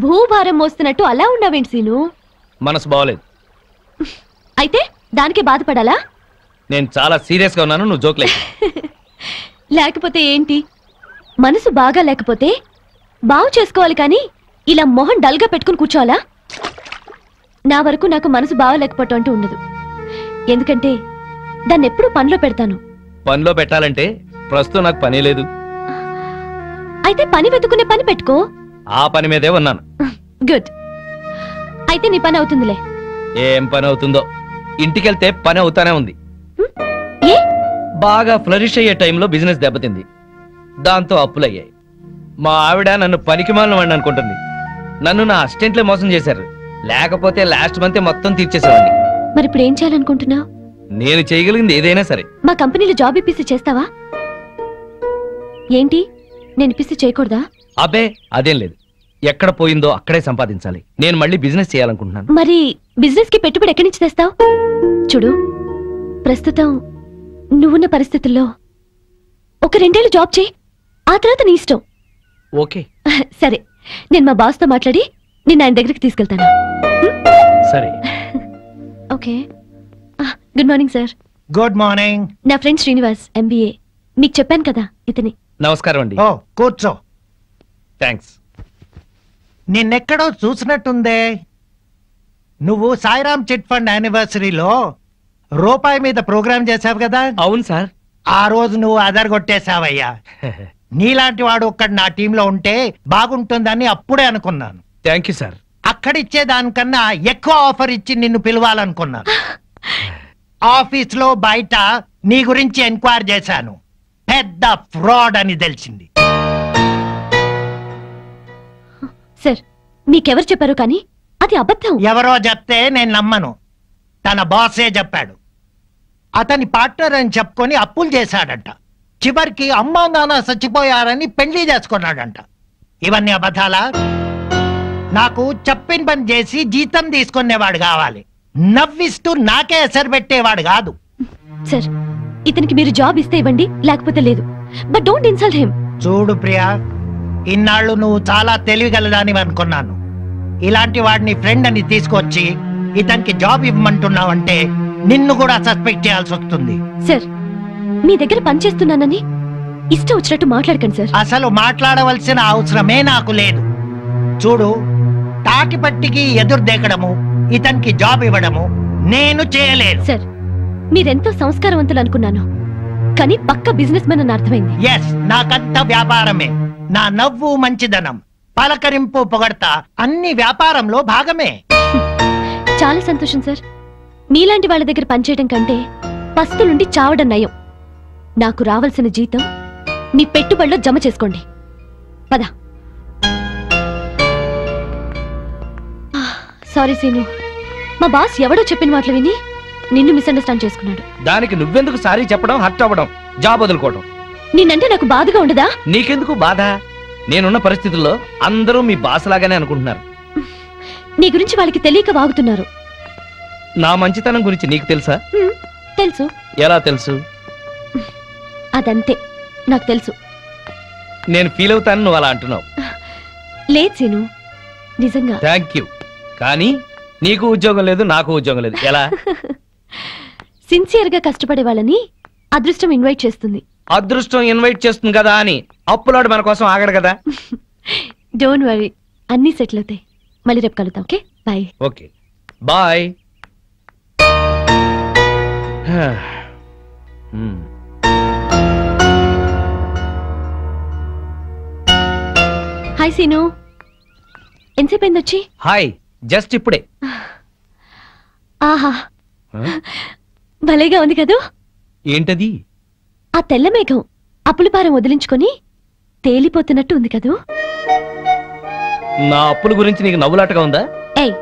భూభారం మోస్తున్నట్టు అలా ఉన్నావేంటి సీను? మనసు బాగోలేదు. అయితే దానికి బాధపడాలా? నేను చాలా సీరియస్ గా ఉన్నాను, నువ్వు జోక్లే. లేకపోతే ఏంటి? మనసు బాగా లేకపోతే బాగు చేసుకోవాలి కానీ ఇలా మొహం డల్గా పెట్టుకుని కూర్చోవాలా? నా వరకు నాకు మనసు బాగలేకపోవటం అంటూ ఉండదు. ఎందుకంటే దాన్ని ఎప్పుడూ పనిలో పెడతాను. పనిలో పెట్టాలంటే ప్రస్తుతం నాకు పని లేదు. అయితే పని వెతుకునే పని పెట్టుకో. ఆ పని మీదే ఉన్నాను. గుడ్. అయితే నీ పని అవుతుందిలే. ఏం పని అవుతుందో, ఇంటికెళ్తే పని అవుతానే ఉంది. ఏ? బాగా ఫ్లరిష్ అయ్యే టైంలో బిజినెస్ దెబ్బతింది. దాంతో అప్పులయ్యాయి. మా ఆవిడ నన్ను పనికి మాలిన వాడిని అనుకుంటుంది. నన్ను నా అసిస్టెంట్లే మోసం చేశారు. లేకపోతే లాస్ట్ మంత్ మొత్తం తీర్చేసేవాడిని. మరి ఇప్పుడు ఏం చేయాలనుకుంటున్నావు? నేను చేయగలిగింది ఏదైనా సరే. మా కంపెనీలో జాబ్ ఇప్పిస్తే చేస్తావా? ఏంటి, నేను ఇప్పిస్తే చేయకూడదా? అబ్బే అదేం లేదు. ఎక్కడ పోయిందో అక్కడే సంపాదించాలి. నేను మళ్ళీ బిజినెస్ చేయాలనుకుంటున్నాను. మరి బిజినెస్ కి పెట్టుబడి ఎక్కడి నుంచి తెస్తావు? చూడు, ప్రస్తుతం నువ్వున్న పరిస్థితుల్లో ఒక 2 ఏళ్ళు జాబ్ చేయి, ఆ తర్వాత నీ ఇష్టం. ఓకే సరే, నేను మా బాస్ తో మాట్లాడి నేను ఆయన దగ్గరికి తీసుకెళ్తాను. సరే. Okay. Good morning sir. Good morning. నా ఫ్రెండ్ శ్రీనివాస్, MBA. మీకు చెప్పాను కదా, ఇతని. నమస్కారం అండి. ఓ కూర్చో. థ్యాంక్స్. నిన్నెక్కడో చూసినట్టుందే. నువ్వు సాయిరామ్ చిట్ ఫండ్ యానివర్సరీలో రూపాయి మీద ప్రోగ్రామ్ చేసావు కదా? అవును సార్. ఆ రోజు నువ్వు అదరగొట్టేశావయ్యా. నీలాంటి వాడు ఒక్కడు నా టీంలో ఉంటే బాగుంటుందని అప్పుడే అనుకున్నాను. Thank you sir. అక్కడిచ్చే దానికన్నా ఎక్కువ ఆఫర్ ఇచ్చి నిన్ను పిలవాలనుకున్నాను. ఆఫీస్ లో బయట నీ గురించి ఎంక్వైరీ చేశాను. పెద్ద ఫ్రాడ్ అని తెలిసింది. సార్, మీకెవరు చెప్పారు? కానీ అది అబద్ధం. ఎవరో చెప్తే నేను నమ్మను. తన బాసే చెప్పాడు. అతని పార్ట్నర్ అని చెప్పుకొని అప్పులు చేశాడంట. చివరికి అమ్మా నాన్న చచ్చిపోయారని పెళ్లి చేసుకున్నాడంట. ఇవన్నీ అబద్ధాలా? నాకు చెప్పిన పని చేసి జీతం తీసుకునేవాడు కావాలి, నవ్విస్తూ నాకే ఎసరు పెట్టేవాడు కాదు. సార్, ఇతనికి మీరు జాబ్ ఇస్తే ఇవ్వండి, లేకపోతే లేదు. But don't insult him. చూడు ప్రియా, ఇన్నాళ్ళు నువ్వు చాలా తెలివిగలదాని అనుకున్నాను. ఇలాంటి వాడిని ఫ్రెండ్ అని తీసుకొచ్చి ఇతనికి జాబ్ ఇవ్వమంటున్నావంటే నిన్ను కూడా సస్పెక్ట్ చేయాల్సి వస్తుంది. సార్, మీ దగ్గర పనిచేస్తున్నానని ఇష్టం వచ్చినట్టు మాట్లాడకండి సార్. అసలు మాట్లాడవలసిన అవసరమే నాకు లేదు. చూడు, తాటిపట్టికి ఎదురు దేకడము, ఇతనికి జాబ్ ఇవ్వడము నేను చేయలేను. సార్, మీరెంతో సంస్కారవంతులు అనుకున్నాను, కానీ పక్క బిజినెస్ మెన్ అని అర్థమైంది. ఎస్, నాకంత వ్యాపారమే. నా నవ్వు మంచిదనం, పలకరింపు పొగడతా అన్ని వ్యాపారంలో భాగమే. చాలా సంతోషం సార్. మీలాంటి వాళ్ళ దగ్గర పనిచేయడం కంటే పస్తులుండి చావడం నయం. నాకు రావాల్సిన జీతం మీ పెట్టుబడిలో జమ చేసుకోండి. పద. సారీ సీను, మా బాస్ ఎవడో చెప్పిన మాటలు విని నిన్ను మిస్అండర్స్టాండ్ చేసుకున్నాడు. దానికి నువ్వెందుకు సారీ చెప్పడం, హర్ట్ అవ్వడం, జాబ్ వదులుకోవడం? నిన్నంటే నాకు బాధగా ఉండదా? నీకెందుకు బాధ? నేనున్న పరిస్థితుల్లో అందరూ మీ బాస్ లాగానే అనుకుంటున్నారు. నీ గురించి వాళ్ళకి తెలియక వాగుతున్నారు. నా మంచితనం గురించి నీకు తెలుసా? తెలుసు. ఎలా తెలుసు? అదంతే, నాకు తెలుసు. నేను ఫీల్ అవుతాను నువ్వు అలా అంటున్నావు. లేదు సీను, నిజంగా. Thank you. కానీ నీకు ఉద్యోగం లేదు, నాకు ఉద్యోగం లేదు. ఎలా? సిన్సియర్ గా కష్టపడే వాళ్ళని అదృష్టం ఇన్వైట్ చేస్తుంది. అదృష్టం ఇన్వైట్ చేస్తుంది కదా అని అప్పులాడు మన కోసం ఆగడు కదా. డోంట్ వరీ, అన్నీ సెటిల్ అవుతాయి. మళ్ళీ రేపు కలుద్దాం. Okay, bye. Okay, bye. Hi Seenu, ఎంతసేపు అయింది వచ్చి? హాయ్, జస్ట్ ఇప్పుడే. ఆహా, భలేగా ఉంది కదూ. ఏంటది? ఆ తెల్ల మేఘం అప్పులపారం వదిలించుకొని తేలిపోతున్నట్టు ఉంది కదూ. నా అప్పుల గురించి నీకు నవ్వులాటగా ఉందా? ఏయ్,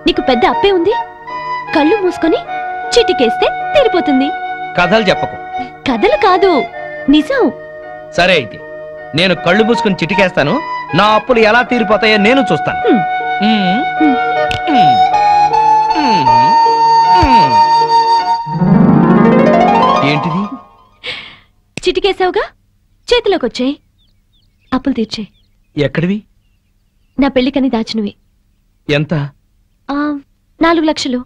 నీకు పెద్ద అప్పే ఉంది. కళ్ళు మూసుకొని చిటికేస్తే తీరిపోతుంది. కథలు చెప్పకు. కథలు కాదు, నిజం. సరే అయితే నేను కళ్ళు మూసుకుని చిటికేస్తాను. నా అప్పులు ఎలా తీరిపోతాయో నేను చూస్తాను. ఏంటిది? చిటికేసావుగా, చేతిలోకి వచ్చాయి. అప్పులు తీర్చే. ఎక్కడివి? నా పెళ్లికని దాచినవి. ఎంత? 4 లక్షలు.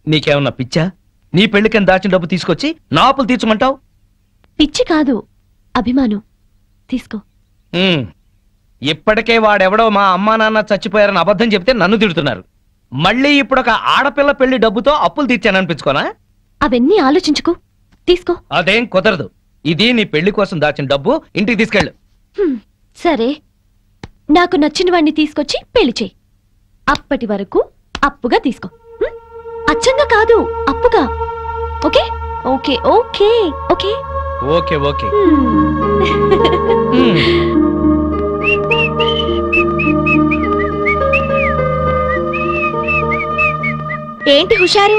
నీకేమన్నా పిచ్చా? నీ పెళ్లికని దాచిన డబ్బు తీసుకొచ్చి నా అప్పులు తీర్చమంటావు? పిచ్చి కాదు, అభిమానం. తీసుకో. ఇప్పటికే వాడెవడో మా అమ్మా నాన్న చచ్చిపోయారని అబద్ధం చెప్తే నన్ను తిడుతున్నారు. మళ్ళీ ఇప్పుడు ఒక ఆడపిల్ల పెళ్లి డబ్బుతో అప్పులు తీర్చాననిపించుకోనా? అవన్నీ ఆలోచించుకో, తీసుకో. అదేం కుదరదు. ఇది నీ పెళ్లి కోసం దాచిన డబ్బు, ఇంటికి తీసుకెళ్ళు. సరే, నాకు నచ్చిన వాడిని తీసుకొచ్చి పెళ్లి చేయి. అప్పటి వరకు అప్పుగా తీసుకో. అచ్చంగా కాదు, అప్పుగా. Okay okay okay okay okay okay. ఏంటి హుషారు?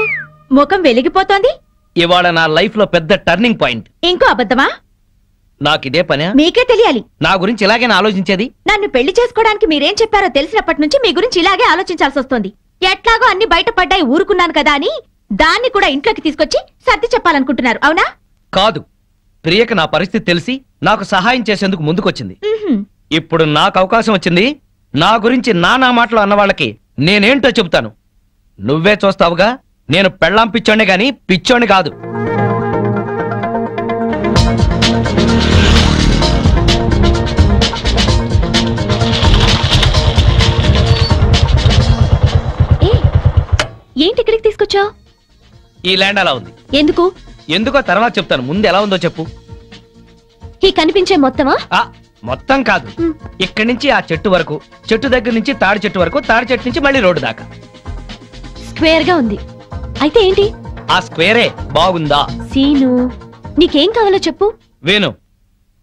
ముఖం వెలిగిపోతోంది. ఇవాళ నా లైఫ్ లో పెద్ద టర్నింగ్ పాయింట్. ఇంకో అబద్ధమా? నాకిదే పనే. మీకే తెలియాలి. నా గురించి ఇలాగే ఆలోచించేది. నన్ను పెళ్లి చేసుకోవడానికి మీరేం చెప్పారో తెలిసినప్పటి నుంచి మీ గురించి ఇలాగే ఆలోచించాల్సి వస్తుంది. ఎట్లాగో అన్ని బయటపడ్డాయి, ఊరుకున్నాను కదా అని దాన్ని కూడా ఇంట్లోకి తీసుకొచ్చి సర్ది చెప్పాలనుకుంటున్నారు, అవునా? కాదు, ప్రియకి నా పరిస్థితి తెలిసి నాకు సహాయం చేసేందుకు ముందుకొచ్చింది. ఇప్పుడు నాకు అవకాశం వచ్చింది. నా గురించి నానా మాటలు అన్న వాళ్ళకి నేనేంటో చెబుతాను. నువ్వే చూస్తావుగా. నేను పెళ్ళాం పిచ్చోణ్ణి గాని పిచ్చోణ్ణి కాదు. ఏంటి ఇక్కడికి తీసుకొచ్చావు? ఈ ల్యాండ్ అలా ఉంది. ఎందుకు? ఎందుకో తర్వాత చెప్తాను, ముందు ఎలా ఉందో చెప్పు. ఈ కనిపించే మొత్తమా? మొత్తం కాదు, ఇక్కడి నుంచి ఆ చెట్టు వరకు, చెట్టు దగ్గర నుంచి తాడి చెట్టు వరకు, తాడి చెట్టు నుంచి మళ్ళీ రోడ్డు దాకా స్క్వేర్ గా ఉంది. అయితే ఏంటి? ఆ స్క్వేరే బాగుందా? సీను, నీకేం కావాలో చెప్పు. వేణు,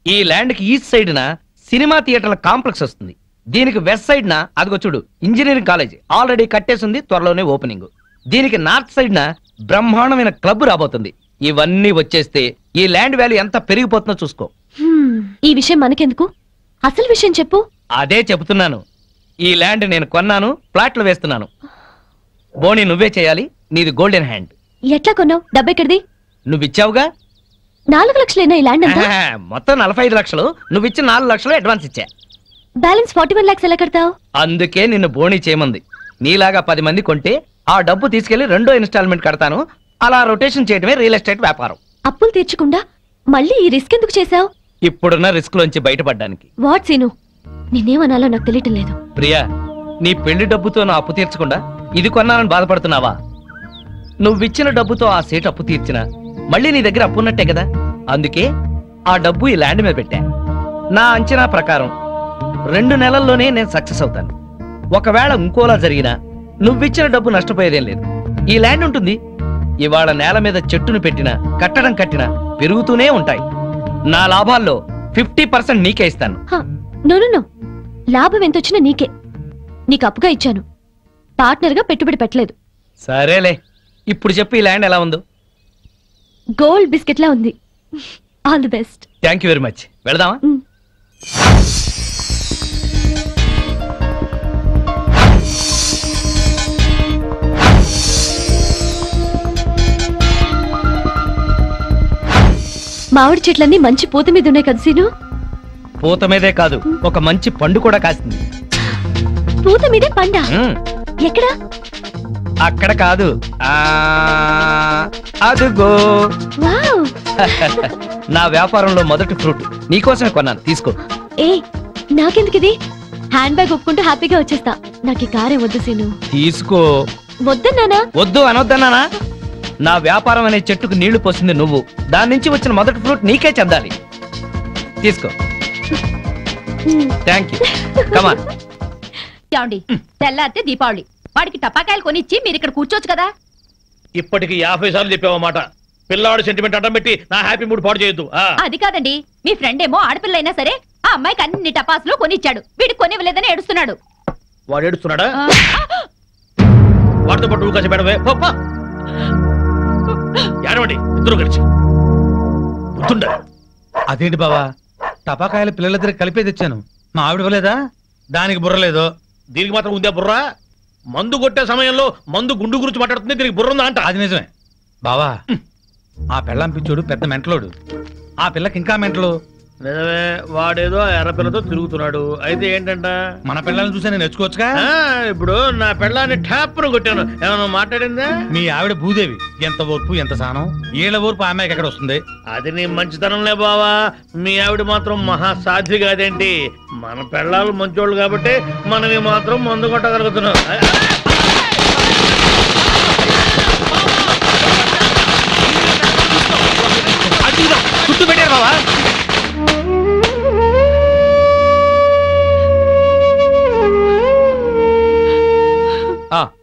ఈ ల్యాండ్ కి ఈస్ట్ సైడ్ నా సినిమా థియేటర్ల కాంప్లెక్స్ వస్తుంది. దీనికి వెస్ట్ సైడ్ నా అదిగో చూడు ఇంజనీరింగ్ కాలేజ్ ఆల్రెడీ కట్టేసింది, త్వరలోనే ఓపెనింగ్. దీనికి నార్త్ సైడ్ నా బ్రహ్మాండమైన క్లబ్ రాబోతుంది. ఇవన్నీ వచ్చేస్తే ఈ ల్యాండ్ వాల్యూ ఎంత పెరిగిపోతుందో చూసుకో. ఈ విషయం మనకెందుకు, అసలు విషయం చెప్పు. అదే చెబుతున్నాను. ఈ ల్యాండ్ నేను కొన్నాను, ప్లాట్లు వేస్తున్నాను. బోని నువ్వే చేయాలి, నీది గోల్డెన్ హ్యాండ్. ఎట్లా కొన్నావు? డబ్బెక్కడిది? నువ్విచ్చావుగా. 4 లక్షలేనా ఈ ల్యాండ్ అంతా? మొత్తం 45 లక్షలు. నువ్విచ్చిన 4 లక్షలు అడ్వాన్స్ ఇచ్చా. బ్యాలెన్స్ 41 lakhs ఎలా కడతావు? అందుకే నిన్ను బోని చేయమంది. నీలాగా 10 మంది కొంటే ఆ డబ్బు తీసుకెళ్లి 2వ ఇన్స్టాల్మెంట్ కడతాను. అలా రొటేషన్ చేయడమే రియల్ ఎస్టేట్ వ్యాపారం. అప్పులు తీర్చకుండా మళ్ళీ ఈ రిస్క్ ఎందుకు చేశావు? ఇప్పుడున్న రిస్క్ లోంచి బయటపడ్డానికి. వాట్ సీను, నిన్నేమనాలో నాకు తెలియటం లేదు. ప్రియా, నీ పెళ్లి డబ్బుతో నా అప్పు తీర్చకుండా ఇది కొన్నానని బాధపడుతున్నావా? నువ్విచ్చిన డబ్బుతో ఆ సేట్ అప్పు తీర్చినా మళ్ళీ నీ దగ్గర అప్పు ఉన్నట్టే కదా. అందుకే ఆ డబ్బు ఈ ల్యాండ్ మీద పెట్టా. నా అంచనా ప్రకారం 2 నెలల్లోనే నేను సక్సెస్ అవుతాను. ఒకవేళ ఇంకోలా జరిగినా నువ్విచ్చిన డబ్బు నష్టపోయేదేం లేదు. ఈ ల్యాండ్ ఉంటుంది. ఇవాళ నేల మీద చెట్టును పెట్టినా కట్టడం కట్టినా పెరుగుతూనే ఉంటాయి. నా లాభాల్లో 50% నీకే ఇస్తాను. నో, లాభం ఎంతొచ్చినా నీకే. నీకు అప్పుగా ఇచ్చాను, పార్ట్నర్ గా పెట్టుబడి పెట్టలేదు. సరేలే, ఇప్పుడు చెప్పు ఈ ల్యాండ్ ఎలా ఉందో. గోల్డ్ బిస్కెట్ లా ఉంది. All the best. Thank you very much. వెళదామా? మామిడి చెట్లన్నీ మంచి పూత మీద ఉన్నాయి కదా సీను? పూత మీదే కాదు, ఒక మంచి పండు కూడా కాసింది. పూత మీదే పండా? ఎక్కడ? అక్కడ కాదు, అదుగో. వావ్. నా వ్యాపారంలో మొదటి ఫ్రూట్ నీకోసమే కొన్నాను, తీసుకో. ఏ, నాకెందుకు ఇది? హ్యాండ్ బ్యాగ్ ఒప్పుకుంటూ హ్యాపీగా వచ్చేస్తా. నాకు ఈ కారే వద్దు సీను. తీసుకో. వద్దన్నానా? వద్దు అనొద్దన్నానా? నా వ్యాపారం అనే చెట్టుకు నీళ్లు పోసింది నువ్వు. దాని నుంచి వచ్చిన మొదటి ఫ్రూట్ నీకే చెందాలి. తీసుకో. Thank you. కమాన్. తెల్లారితే దీపావళి, వాడికి టపాకాయలు కొనిచ్చి మీరు ఇక్కడ కూర్చోవచ్చు కదా. ఇప్పటికి 50 సార్లు చెప్పావన్నమాట. పిల్లాడు సెంటిమెంట్ అడ్డం పెట్టి నా హ్యాపీ మూడ్ పాడు చేయొద్దు. అది కాదండి, మీ ఫ్రెండ్ ఏమో ఆడపిల్ల అయినా సరే ఆ అమ్మాయికి అన్ని టపాసులు కొనిచ్చాడు, వీడికి కొనివ్వలేదని ఏడుస్తున్నాడు. వాడు ఏడుస్తున్నాడా? వాడితో పాటు నువ్వు కసిపెడవే. ఏడవండి ఇద్దరు కలిసి. అదేంటి బావా, టపాకాయలు పిల్లల దగ్గర కలిపే తెచ్చాను. మా ఆవిడ ఇవ్వలేదా? దానికి బుర్రలేదు. దీనికి మాత్రం ఉందే బుర్ర? మందు కొట్టే సమయంలో మందు గుండు గురించి మాట్లాడుతుంది, దీనికి బుర్ర ఉందా అంట. అది నిజమే బావా. ఆ పెళ్ళం పిచ్చోడు పెద్ద మెంటలోడు. ఆ పిల్లకి ఇంకా మెంటలు. నిజమే, వాడేదో ఎర్రపిల్లతో తిరుగుతున్నాడు. అయితే ఏంటంట? మన పిల్లల్ని చూసా నేను నేర్చుకోవచ్చుగా. ఇప్పుడు నా పిల్లాన్ని ట్యాప్ను కొట్టాను, ఏమన్నా మాట్లాడిందా? మీ ఆవిడ భూదేవి, ఎంత ఓర్పు ఎంత సహనం. ఏళ్ళ ఓర్పు ఆమెకి ఎక్కడ వస్తుంది? అది నీ మంచితనంలే బావా. మీ ఆవిడ మాత్రం మహాసాధ్వి కాదేంటి? మన పిల్లలు మంచోళ్ళు కాబట్టి మనవి మాత్రం మందు కొట్టగలుగుతున్నాం. చుట్టూ పెట్టారు బావా.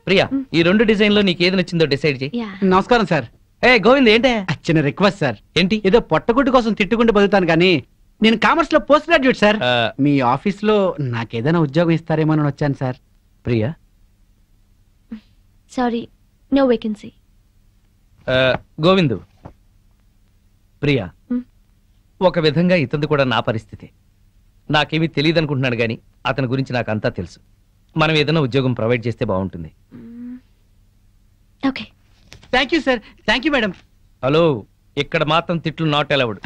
ప్రియా, ఈ 2 డిజైన్ లో నీకు ఏది నచ్చిందో డిసైడ్ చేయి. నమస్కారం సార్. గోవింద్, ఏంటే? చిన్న రిక్వెస్ట్ సార్. ఏంటి? ఏదో పొట్టగుడ్డు కోసం తిట్టుకుంటూ బతుకుతాను కానీ నేను కామర్స్ లో పోస్ట్ గ్రాడ్యుయేట్ సార్. మీ ఆఫీస్ లో నాకేదైనా ఉద్యోగం ఇస్తారేమో అని వచ్చాను sir. Priya, sorry, no vacancy. Govindu, Priya, ఒక విధంగా ఇతను కూడా నా పరిస్థితి. నాకేమీ తెలియదు అనుకుంటున్నాడు గాని అతని గురించి నాకు అంతా తెలుసు. మనం ఏదైనా ఉద్యోగం ప్రొవైడ్ చేస్తే బాగుంటుంది. Okay, thank you sir. Thank you madam. Hello, ఇక్కడ మాత్రం తిట్లు నాట్ అలౌడ్.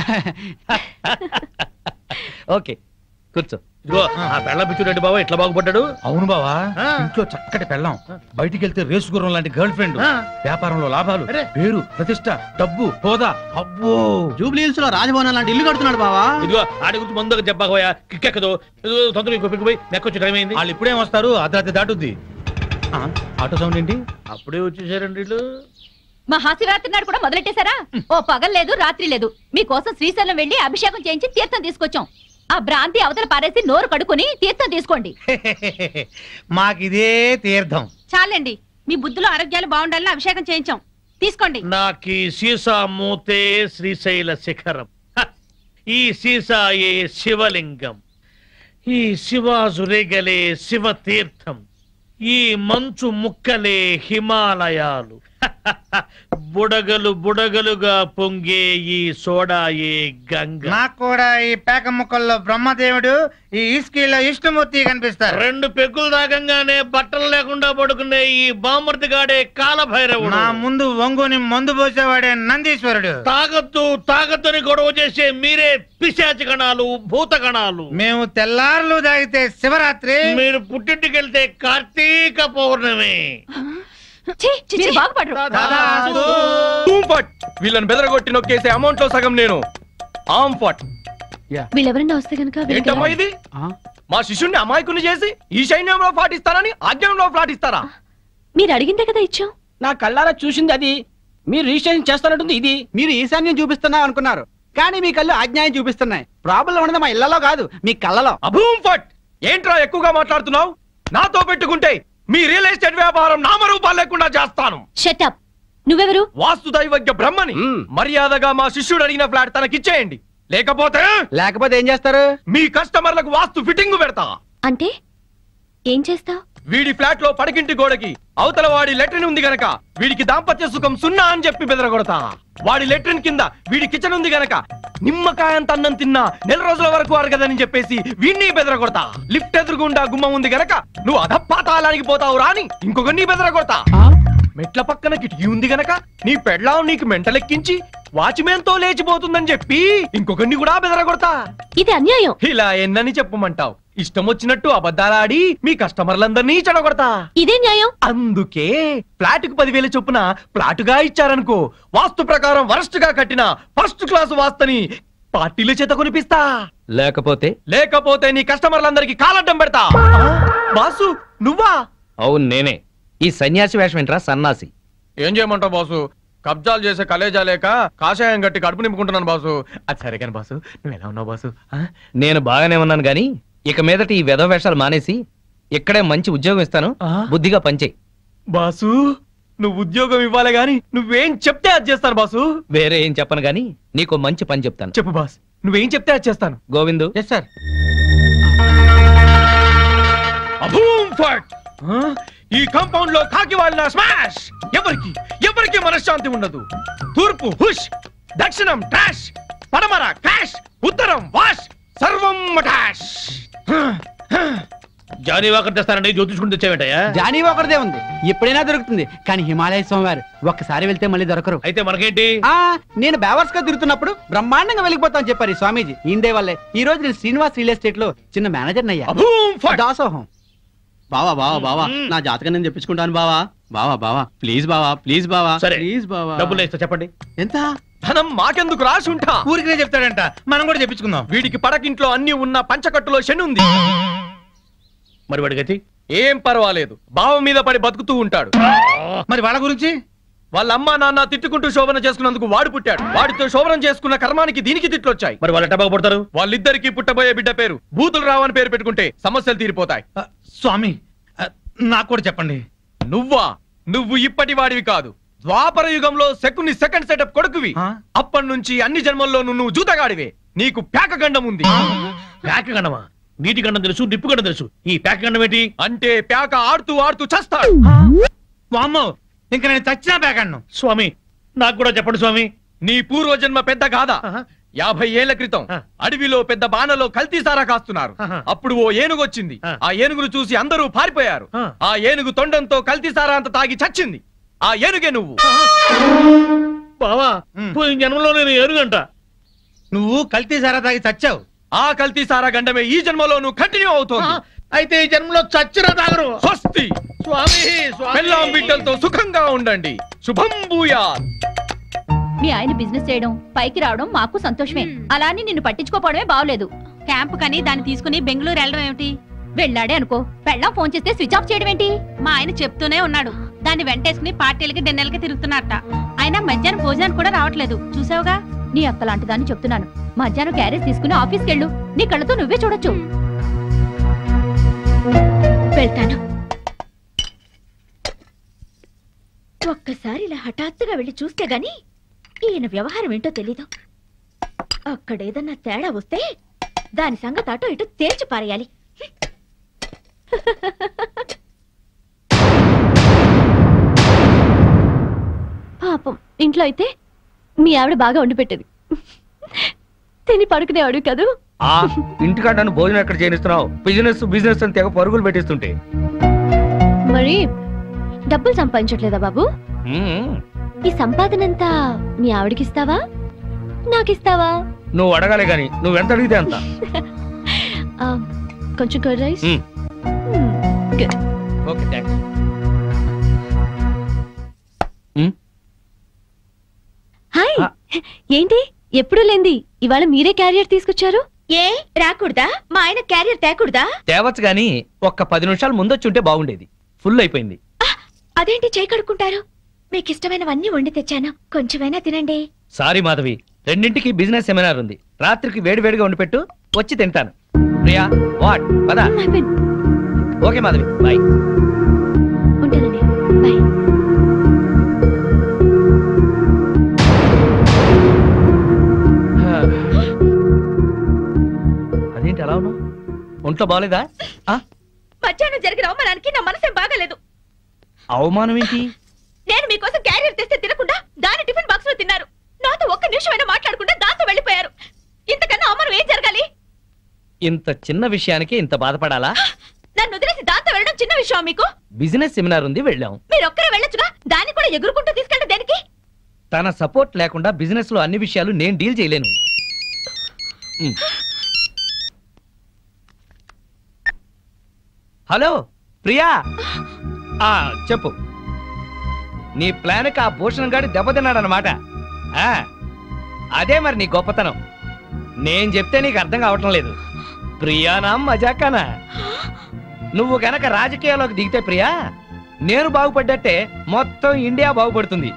ఓకే, కూర్చో. ఇదిగో ఆ పెళ్ళ పిచ్చుడండి బావా, ఎట్లా బాగుపడ్డాడు. అవును బావా, ఇంట్లో చక్కటి పెళ్ళం, బయటికి వెళ్తే రేసు గుర్రం లాంటి గర్ల్ ఫ్రెండ్, వ్యాపారంలో లాభాలు, పేరు ప్రతిష్ట, డబ్బు, హోదా. అబ్బో, జూబ్లీ హిల్స్ లో రాజభవనం లాంటి ఇల్లు కడుతున్నాడు బావా. ఇదిగో ఆడి గురించి ముందుగా చెప్పకపోయా కిక్కెక్కదు. తొందరగా ఇంకో పిక్కిపోయి నెక్కొచ్చి టైం అయింది. వాళ్ళు ఇప్పుడేం వస్తారు? అర్ధరాత్రి దాటుద్ది. ఆటో సౌండ్ ఏంటి? అప్పుడే వచ్చేసారండి వీళ్ళు. మహాశివరాత్రి నాడు కూడా మొదలెట్టేశారా? ఓ పగలు లేదు రాత్రి లేదు. మీకోసం శ్రీశైలం వెళ్లి అభిషేకం చేయించి తీర్థం తీసుకొచ్చాం. ఆ భ్రాంతి అవతల పారేసి నోరు కడుక్కుని తీర్థం తీసుకోండి. మాకిదే తీర్థం. చాలండి, మీ బుద్ధులు ఆరోగ్యాలు బాగుండాలని అభిషేకం చేయించాం, తీసుకోండి. నాకీ సీసా మూతే శ్రీశైల శిఖరం, ఈ సీసాయే శివలింగం, ఈ శివాజురేగలే శివ తీర్థం, ఈ మంచు ముక్కలే హిమాలయాలు, బుడగలు బుడగలుగా పొంగే ఈ సోడాయే గంగ. నాకు కూడా ఈ పేక ముక్కల్లో బ్రహ్మదేవుడు, ఈ ఇస్కీలో విష్ణుమూర్తి కనిపిస్తారు. 2 పెగ్గులు తాగంగానే బట్టలు లేకుండా పడుకునే ఈ బామర్తిగాడే కాలభైరవుడు. నా ముందు వంగుని మందు పోసేవాడే నందీశ్వరుడు. తాగొద్దు తాగొద్దని గొడవ చేసే మీరే పిశాచి గణాలు, భూత గణాలు. మేము తెల్లారులు తాగితే శివరాత్రి, మీరు పుట్టింటికెళ్తే కార్తీక పౌర్ణమి. మీరు బాగుపడరు. వీళ్ళని బెదరగొట్టి నొక్కేసే అమౌంట్ లో సగం నేను. వీళ్ళెవరన్నా వస్తే కనుక ఏంటమ్మా ఇది? మా శిష్యుణ్ణి అమాయకుని చేసి ఈ సైన్యంలో పాటిస్తానని ఆజ్ఞంలో పాటిస్తారా? మీరు అడిగిందే కదా ఇచ్చాం. నా కళ్ళారా చూసింది అది. మీరు రిజిస్ట్రేషన్ చేస్తున్నట్టుంది ఇది. మీరు ఈశాన్యం చూపిస్తున్నా అనుకున్నారు కానీ మీ కళ్ళు ఆజ్ఞాయం చూపిస్తున్నాయి. ప్రాబ్లం ఉన్నది మా ఇళ్లలో కాదు, మీ కళ్ళలో. అభూమ్ ఫట్! ఏంట్రా ఎక్కువగా మాట్లాడుతున్నావు? నాతో పెట్టుకుంటే మీ రియల్ ఎస్టేట్ వ్యాపారం నామరూపాలు లేకుండా చేస్తాను. Shut up. నువ్వెవరు? వాస్తు దైవజ్ఞ బ్రహ్మని. మర్యాదగా మా శిష్యుడు అడిగిన ఫ్లాట్ తనకిచ్చేయండి. లేకపోతే ఏం చేస్తారు? మీ కస్టమర్లకు వాస్తు ఫిట్టింగ్ పెడతా. అంటే ఏం చేస్తావు? వీడి ఫ్లాట్ లో పడకింటి గోడకి అవతల వాడి లెట్రిన్ ఉంది గనక వీడికి దాంపత్య సుఖం 0 అని చెప్పి బెదరగొడతా. వాడి లెట్రిన్ కింద వీడి కిచెన్ ఉంది గనక నిమ్మకాయంత అన్నం తిన్నా 4 రోజుల వరకు అరగదని చెప్పేసి వీడిని బెదరగొడతా. లిఫ్ట్ ఎదురుగుండా గుమ్మం ఉంది గనక నువ్వు అధపాతాళానికి పోతావు రాని ఇంకొకరిని బెదరగొడతా. మెట్ల పక్కన కిటికీ ఉంది గనక నీ పెళ్ళాం నీకు మెంటలెక్కించి వాచ్మెన్ తో లేచిపోతుందని చెప్పి ఇంకొకరిని కూడా బెదరగొడతా. ఇది అన్యాయం. ఇలా ఎన్నని చెప్పమంటావు? ఇష్టం వచ్చినట్టు అబద్ధాలాడి మీ కస్టమర్లందరినీ చెడగొడతా. ఇదే న్యాయం. అందుకే ఫ్లాట్ కు 10,000 చొప్పున ఫ్లాటుగా ఇచ్చారనుకో, వాస్తు ప్రకారం వరస్ట్ గా కట్టిన ఫస్ట్ క్లాస్ వాస్తుని పార్టీల చేత కొనిపిస్తా. లేకపోతే నీ కస్టమర్లందరికీ కాలడ్డం పెడతా. బాసు నువ్వా? అవును నేనే. ఈ సన్యాసి వేషం ఏంట్రా సన్నాసి? ఏం చేయమంటావు బాసు? కబ్జాలు చేసే కలేజా లేక కాషాయం గట్టి కడుపు నింపుకుంటున్నాను బాసు. అది సరే కానీ బాసు, నువ్వు ఎలా ఉన్నావు బాసు? నేను బాగానే ఉన్నాను గాని ఇక మీదట ఈ వెధవ వేషాలు మానేసి ఇక్కడే మంచి ఉద్యోగం ఇస్తాను, బుద్ధిగా పనిచేయి. బాసు నువ్వు ఉద్యోగం ఇవ్వాలి గాని నువ్వేం చెప్తే అది చేస్తాను బాసు. వేరే ఏం చెప్పను గాని నీకు మంచి పని చెప్తాను. చెప్పు బాస్, నువ్వేం చెప్తే అది చేస్తాను. గోవిందు. Yes sir. ఈ కాంపౌండ్ లో కాకి వాళ్ళ స్మాష్. ఎవరికి మనశ్శాంతి ఉండదు. తూర్పు హుష్, దక్షిణం ట్రాష్, పడమర క్రాష్, ఉత్తరం వాష్, సర్వం మటాష్. జానీ వాకర్ తెస్తానండి జ్యోతిష్కుని తెచ్చావేంటయ్యా? జానీ ఒకరిదే ఉంది, ఎప్పుడైనా దొరుకుతుంది. కానీ హిమాలయ స్వామివారు ఒక్కసారి వెళ్తే మళ్ళీ దొరకరు. అయితే మనకేంటి? నేను బేవర్స్ గా తిరుగుతున్నప్పుడు బ్రహ్మాండంగా వెళ్ళిపోతాను చెప్పారు ఈ స్వామీజీ. ఇందే వల్లే ఈ రోజు నేను శ్రీనివాస్ రియల్ ఎస్టేట్ లో చిన్న మేనేజర్ అయ్యా. దాసోహం. బావా బావా బావా నా జాతకం నేను చెప్పించుకుంటాను బావా. బావా బావా ప్లీజ్ బావా, ప్లీజ్ బావా, సరే ప్లీజ్ బావా. డబ్బులు ఇస్తా, చెప్పండి ఎంత? ధనం మాకెందుకు రాసి ఉంటా? ఊరికినే చెప్తాడంట, మనం కూడా చెప్పించుకుందాం. వీడికి పడకింట్లో అన్ని ఉన్న పంచకట్టులో శని ఉంది. మరి వాడి గతి? ఏం పర్వాలేదు, బావ మీద పడి బతుకుతూ ఉంటాడు. మరి వాళ్ళ గురించి? వాళ్ళ అమ్మా నాన్న తిట్టుకుంటూ శోభన చేసుకున్నందుకు వాడు పుట్టాడు. వాడితో శోభనం చేసుకున్న కర్మానికి దీనికి తిట్లొచ్చాయి. మరి వాళ్ళు ఎట్ట బాగుపడతారు? వాళ్ళిద్దరికి పుట్టబోయే బిడ్డ పేరు బూతులు రావని పేరు పెట్టుకుంటే సమస్యలు తీరిపోతాయి. స్వామి నాకు కూడా చెప్పండి. నువ్వు ఇప్పటి వాడివి కాదు, ద్వాపర యుగంలో శకుని సెకండ్ సెటప్ కొడుకువి. అప్పటి నుంచి అన్ని జన్మల్లోనూ నువ్వు జూతగాడివే. నీకు పేక గండం ఉంది. పేక గండమా? నీటి గండం తెలుసు, నిప్పు గండం తెలుసు, ఈ పేక గండం ఏంటి? అంటే పేక ఆడుతూ ఆడుతూ చస్తాడు. వామ్మో, ఇంకా నేను చచ్చినా పేకన్ను. స్వామి నాకు కూడా చెప్పండి స్వామి. నీ పూర్వజన్మ పెద్ద గాథ. 50 ఏళ్ల క్రితం అడవిలో పెద్ద బాణలో కల్తీసారా కాస్తున్నారు. అప్పుడు ఓ ఏనుగు వచ్చింది. ఆ ఏనుగును చూసి అందరూ పారిపోయారు. ఆ ఏనుగు తొండంతో కల్తీసారా అంత తాగి చచ్చింది. ఆ ఏనుగే నువ్వు. బావా పోయిన జన్మలో నేను ఏనుగంట. నువ్వు కల్తీ సారా తాగి చచ్చావు. ఆ కల్తీసారా గండమే ఈ జన్మలో నువ్వు కంటిన్యూ అవుతోంది. అయితే ఈ జన్మలో చచ్చినా తాగరు. స్వస్తి. స్వామి పెళ్ళాం బిడ్డలతో సుఖంగా ఉండండి. శుభం భూయాత్. మీ ఆయన బిజినెస్ చేయడం, పైకి రావడం మాకు సంతోషమే. అలా అని నిన్ను పట్టించుకోపోవడమే బాగలేదు. క్యాంపు కని దాన్ని తీసుకుని బెంగళూరు వెళ్ళడం ఏమిటి? వెళ్ళాడే అనుకో, పెళ్ళాం ఫోన్ చేస్తే స్విచ్ ఆఫ్ చేయడం ఏంటి? మా ఆయన చెప్తూనే ఉన్నాడు. దాన్ని వెంటేసుకుని పార్టీలకి డిన్నర్లకి తిరుగుతున్నట్ట. అయినా మధ్యాహ్నం భోజనానికి కూడా రావట్లేదు. చూసావుగా? నీ అక్క లాంటి దాన్ని చెప్తున్నాను. మధ్యాహ్నం క్యారేజ్ తీసుకుని ఆఫీస్కి వెళ్ళు. నీ కళ్ళతో నువ్వే చూడొచ్చు. వెళ్తాను. ఒక్కసారి ఇలా హఠాత్తుగా వెళ్ళి చూస్తే గాని ఈయన వ్యవహారం ఏంటో తెలీదు. అక్కడేదన్నా తేడా వస్తే దాని సంగతి అటో ఇటో తేల్చి పారేయాలి. పాపం ఇంట్లో అయితే మీ ఆవిడ బాగా వండి పెట్టేది. తిని పడుకునేవాడు కదూ. ఇంటికాడ నన్ను భోజనం ఎక్కడ చేయనిస్తున్నావు? బిజినెస్ అని తెగ పరుగులు పెట్టిస్తుంటే. మరి డబ్బులు సంపాదించట్లేదా బాబు? ఈ సంపాదనంతా మీ ఆవిడకిస్తావా, నాకిస్తావా? నువ్వు అడగాలి గాని నువ్వెంత అడిగితే అంత. కొంచెం curd rice. Okay thanks. Hi, ఏంటి ఎప్పుడు లేంది ఇవాళ మీరే క్యారియర్ తీసుకొచ్చారు? ఏ రాకూడదా? మా ఆయన క్యారియర్ తేకూడదా? తేవచ్చు గాని ఒక్క 10 నిమిషాలు ముందొచ్చుంటే బాగుండేది. ఫుల్ అయిపోయింది. అదేంటి చేయి కడుక్కుంటారు? మీకు ఇష్టమైనవన్నీ వండి తెచ్చాను, కొంచెమైనా తినండి. సారీ మాధవి, 2ంటికి బిజినెస్ సెమినార్ ఉంది. రాత్రికి వేడివేడిగా వండి పెట్టు, వచ్చి తింటాను. ప్రియా వాట్ పద. Okay Madhavi, bye. ఉంటానండి, బాయ్. అదేంటి అలా ఉన్నావు? ఒంట్లో బాగలేదా? మధ్యాహ్నం జరిగిన అవమానానికి నా మనసేం బాగాలేదు. అవమానం ఏంటి? నేను మీకోసం క్యారియర్ తెస్తే తినకుండా దాని టిఫిన్ బాక్స్ లో తిన్నారు. నాతో ఒక్క నిమిషమైనా మాట్లాడకుండా దాంతో వెళ్ళిపోయారు. ఇంతకన్నా అవమానం ఏం జరగాలి? ఇంత చిన్న విషయానికి ఇంత బాధపడాలా? నన్ను వదిలేసి దాంతో వెళ్ళడం చిన్న విషయం మీకు? బిజినెస్ సెమినార్ ఉంది, వెళ్ళాం. మీరొక్కరే వెళ్ళొచ్చుగా, దాన్ని కూడా ఎగురుకుంటూ తీసుకెళ్ళడం దేనికి? తన సపోర్ట్ లేకుండా బిజినెస్ లో అన్ని విషయాలు నేను డీల్ చేయలేను. హలో ప్రియా, చెప్పు. నీ ప్లాన్కి ఆ భూషణ్ గాడి దెబ్బతిన్నాడనమాట. అదే మరి నీ గొప్పతనం. నేను చెప్తే నీకు అర్థం కావటం లేదు. ప్రియానా మజాకానా? నువ్వు గనక రాజకీయాల్లోకి దిగితే ప్రియా, నేను బాగుపడ్డట్టే మొత్తం ఇండియా బాగుపడుతుంది.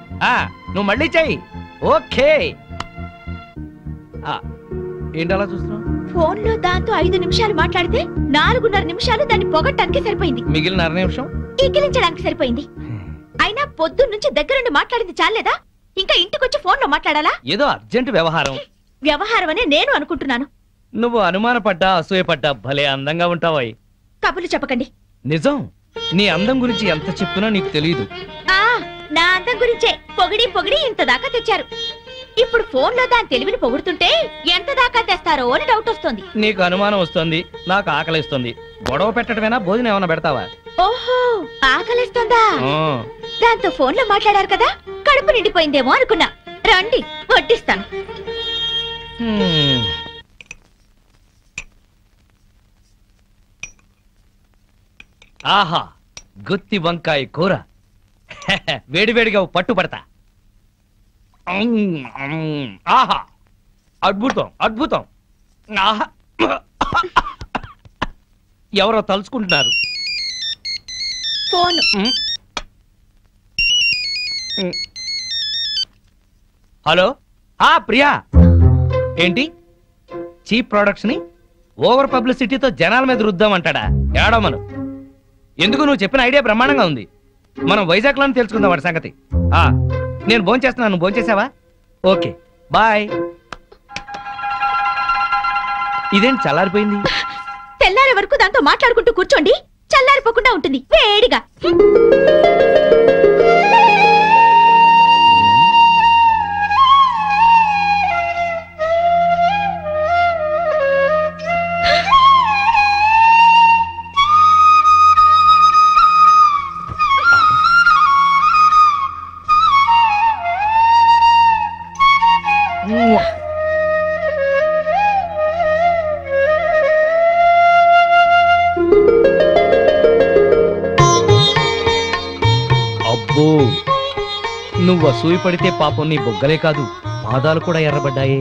నువ్వు మళ్ళీ చెయ్యి. ఓకే. ఏంటి అలా చూస్తున్నావు? ఫోన్ లో దాంతో 5 నిమిషాలు మాట్లాడితే 4.5 నిమిషాలు దాన్ని పొగట్టడానికి సరిపోయింది. మిగిలిన 1/2 నిమిషం ఈకిలించడానికి సరిపోయింది. అయినా పొద్దున్న నుంచి దగ్గరుండి మాట్లాడింది చాలేదా? ఇంకా ఇంటికొచ్చి ఫోన్ లో మాట్లాడాలా? ఏదో అర్జెంట్ వ్యవహారం. వ్యవహారం అనే నేను అనుకుంటున్నాను. నువ్వు అనుమానపడ్డా అసూయపడ్డా భలే అందంగా ఉంటావాయి. కబుర్లు చెప్పకండి. నిజం, నీ అందం గురించి ఎంత చెప్పినా నీకు తెలియదు. నా అందం గురించే పొగిడి పొగిడి ఇంత దాకా తెచ్చారు. ఇప్పుడు ఫోన్ లో దాని తెలివిని పొగుడుతుంటే ఎంత దాకా తెస్తారో అని డౌట్ వస్తుంది. నీకు అనుమానం వస్తుంది, నాకు ఆకలిస్తుంది. గొడవ పెట్టడమేనా, భోజనం ఏమైనా పెడతావా? ఓహో, ఆకలిస్తుందా? ఆ. దాంతో ఫోన్ లో మాట్లాడారు కదా, కడుపు నిండిపోయిందేమో అనుకున్నా. రండి వడ్డిస్తాను. ఆహా, గుత్తి వంకాయ కూర. వేడివేడిగా పట్టు పడతా. ఆహా, అద్భుతం అద్భుతం. ఆహా, ఎవరో తలుచుకుంటున్నారు. ఫోన్. హలో, ప్రియా. ఏంటి, చీప్ ప్రొడక్ట్స్ ని ఓవర్ పబ్లిసిటీతో జనాల మీద రుద్దామంటాడా? ఏడమను. ఎందుకు, నువ్వు చెప్పిన ఐడియా బ్రహ్మాండంగా ఉంది. మనం వైజాగ్ లోనే తెలుసుకుందాం వాడి సంగతి. నేను భోంచేస్తున్నాను, నువ్వు భోంచేసావా? Okay, bye. ఇదేంటి చల్లారిపోయింది? తెల్లారే వరకు దాంతో మాట్లాడుకుంటూ కూర్చోండి, చల్లారిపోకుండా ఉంటుంది వేడిగా. అబ్బో, నువ్వు అసూయ పడితే పాపం నీ బొగ్గలే కాదు, పాదాలు కూడా ఎర్రబడ్డాయే.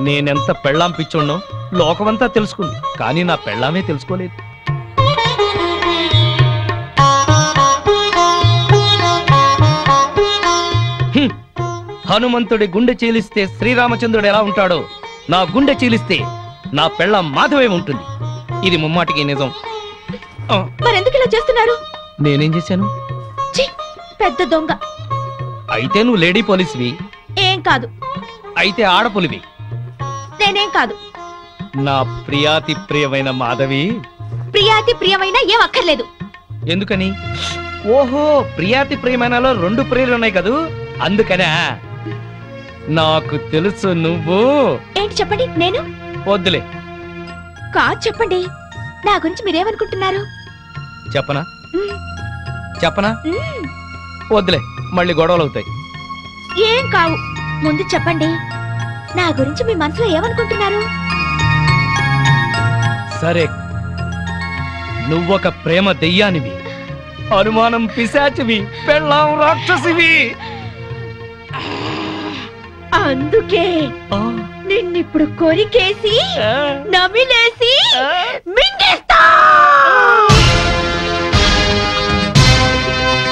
నేనెంత పెళ్ళాం పిచ్చోడ్నో లోకమంతా తెలుసుకుంది, కానీ నా పెళ్ళామే తెలుసుకోలేదు. హనుమంతుడి గుండె చీలిస్తే శ్రీరామచంద్రుడు ఎలా ఉంటాడో, నా గుండె చీలిస్తే నా పెళ్ళాం మాధవే ఉంటుంది. ఇది ముమ్మాటికి నిజం. మరెందుకు ఇలా చేస్తున్నారు? నేనేం చేశాను? పెద్ద దొంగ. అయితే నువ్వు లేడీ పోలీసువి. ఏం కాదు. అయితే ఆడపులివి. నేనేం కాదు. నా ప్రియాతి ప్రియమైన మాధవి. ప్రియాతి ప్రియమైన ఏం అక్కర్లేదు. ఎందుకని? ఓహో, ప్రియాతి ప్రియమైనలో 2 ప్రియులు ఉన్నాయి కదూ, అందుకనే. నాకు తెలుసు నువ్వు. ఏంటి చెప్పండి. నేను వద్దులే. కాదు చెప్పండి, నా గురించి మీరేమనుకుంటున్నారు? చెప్పనా? చెప్పనా? వద్దులే, మళ్ళీ గొడవలు అవుతాయి. ఏం కావు, ముందు చెప్పండి. నా గురించి మీ మనసులో ఏమనుకుంటున్నారు? సరే, నువ్వొక ప్రేమ దెయ్యానివి, అనుమానం పిశాచివి, పెళ్ళాం రాక్షసివి. అందుకే నిన్నిప్పుడు కొరికేసి నమిలేసి మింగేస్తా.